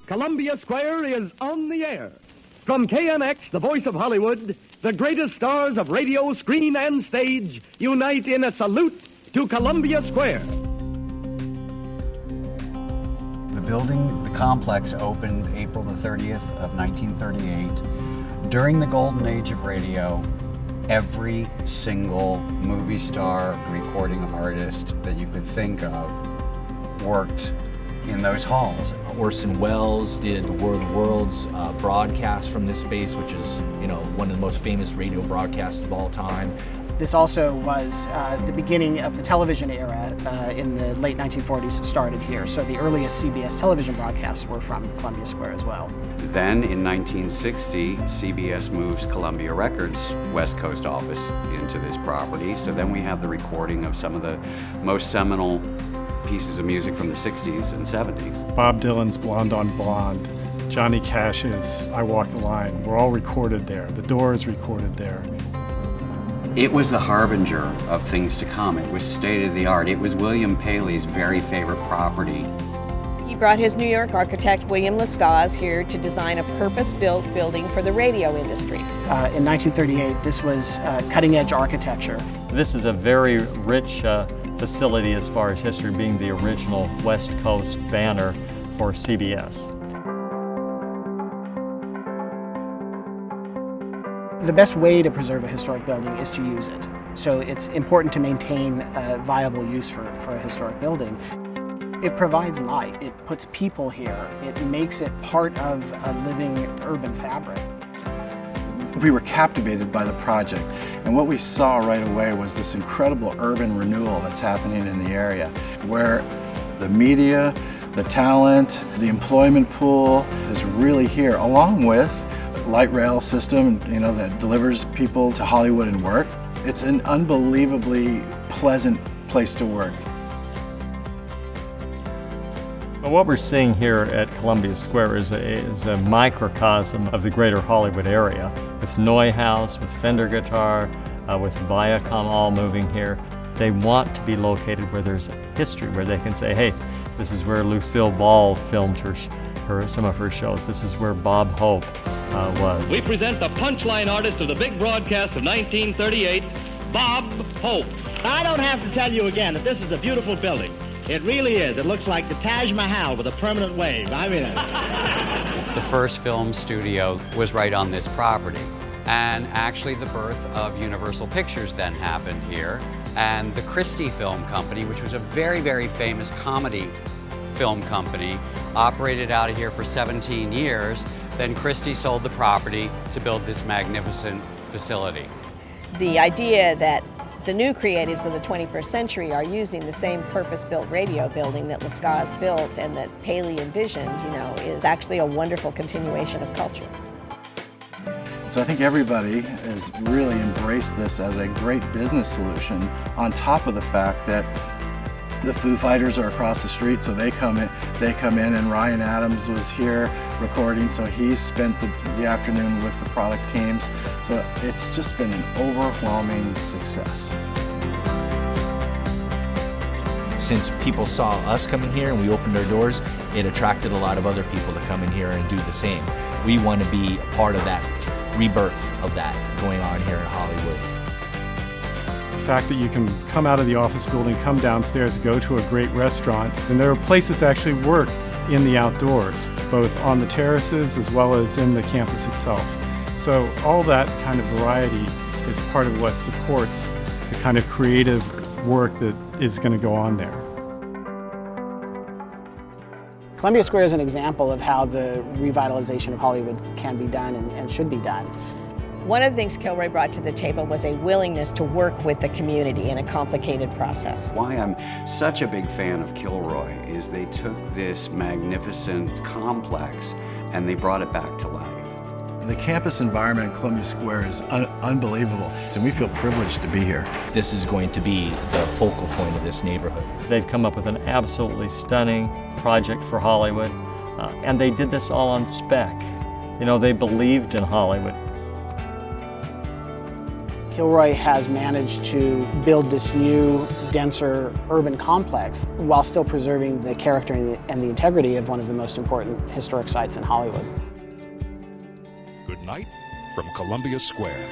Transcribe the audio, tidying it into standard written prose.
Columbia Square is on the air. From KMX, the voice of Hollywood, the greatest stars of radio, screen, and stage unite in a salute to Columbia Square. The building, the complex, opened April the 30th of 1938. During the golden age of radio, every single movie star, recording artist that you could think of worked in those halls. Orson Welles did the War of the Worlds broadcast from this space, which is, one of the most famous radio broadcasts of all time. This also was the beginning of the television era in the late 1940s. It started here, so the earliest CBS television broadcasts were from Columbia Square as well. Then in 1960, CBS moves Columbia Records' West Coast office into this property. So then we have the recording of some of the most seminal pieces of music from the 60s and 70s. Bob Dylan's Blonde on Blonde, Johnny Cash's I Walk the Line were all recorded there. The Doors recorded there. It was the harbinger of things to come. It was state of the art. It was William Paley's very favorite property. He brought his New York architect, William Lescaz, here to design a purpose-built building for the radio industry. In 1938, this was cutting-edge architecture. This is a very rich facility as far as history, being the original West Coast banner for CBS. The best way to preserve a historic building is to use it. So it's important to maintain a viable use for a historic building. It provides life, it puts people here, it makes it part of a living urban fabric. We were captivated by the project, and what we saw right away was this incredible urban renewal that's happening in the area, where the media, the talent, the employment pool is really here, along with light rail system, that delivers people to Hollywood and work. It's an unbelievably pleasant place to work. Well, what we're seeing here at Columbia Square is a microcosm of the greater Hollywood area, with Neuhaus, with Fender guitar, with Viacom all moving here. They want to be located where there's history, where they can say, hey, this is where Lucille Ball filmed some of her shows. This is where Bob Hope was. We present the punchline artist of the big broadcast of 1938, Bob Hope. I don't have to tell you again that this is a beautiful building. It really is. It looks like the Taj Mahal with a permanent wave. The first film studio was right on this property. And actually the birth of Universal Pictures then happened here. And the Christie Film Company, which was a very, very famous comedy film company, operated out of here for 17 years. Then Christie sold the property to build this magnificent facility. The idea that the new creatives of the 21st century are using the same purpose-built radio building that Lescaz built and that Paley envisioned, is actually a wonderful continuation of culture. So I think everybody has really embraced this as a great business solution, on top of the fact that the Foo Fighters are across the street, so they come in, and Ryan Adams was here recording, so he spent the afternoon with the product teams. So it's just been an overwhelming success. Since people saw us coming here and we opened our doors, it attracted a lot of other people to come in here and do the same. We want to be a part of that rebirth of that going on here in Hollywood. The fact that you can come out of the office building, come downstairs, go to a great restaurant, and there are places to actually work in the outdoors, both on the terraces as well as in the campus itself. So all that kind of variety is part of what supports the kind of creative work that is going to go on there. Columbia Square is an example of how the revitalization of Hollywood can be done and should be done. One of the things Kilroy brought to the table was a willingness to work with the community in a complicated process. Why I'm such a big fan of Kilroy is they took this magnificent complex and they brought it back to life. The campus environment in Columbia Square is unbelievable, and we feel privileged to be here. This is going to be the focal point of this neighborhood. They've come up with an absolutely stunning project for Hollywood, and they did this all on spec. They believed in Hollywood. Kilroy has managed to build this new, denser urban complex while still preserving the character and the integrity of one of the most important historic sites in Hollywood. Good night from Columbia Square.